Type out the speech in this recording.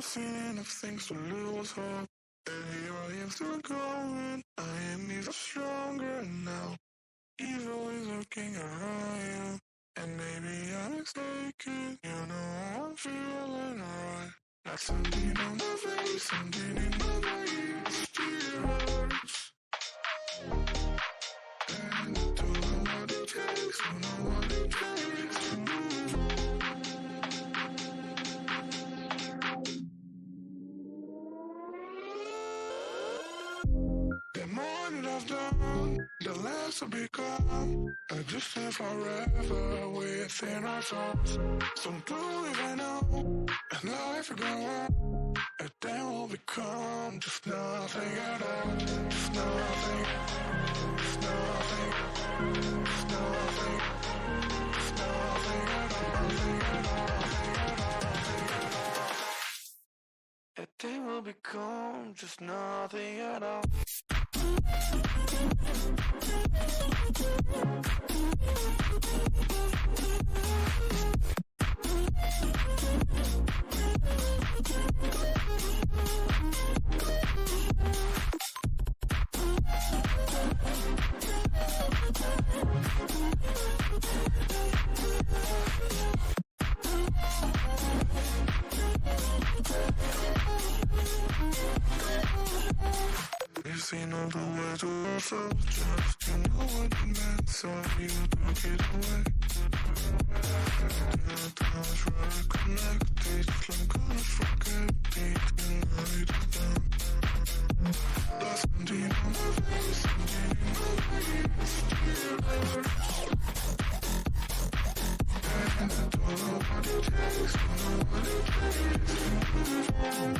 I've seen enough things to lose hope. And here I am still going. I am even stronger now. Evil is lurking around you. And maybe I'm mistaken. You know I'm feeling alright. Like something on my face, something in my mind. It still hurts. And I don't know what it takes. Don't know what it takes to move on. The more that I've done, the less I become. I just stay forever within our thoughts. So do if I know, and life will go on. And then we'll become just nothing at all. Just nothing, just nothing, just nothing, just nothing at all. Nothing at all, nothing at all. And then we'll become just nothing at all. You see no the way to ourselves, just you know what it meant, so you took it away. The times were connected, I'm gonna forget it tonight again. There's something on my face, something in my mind, still hurts. And I don't know what it takes, don't know what it takes to move on.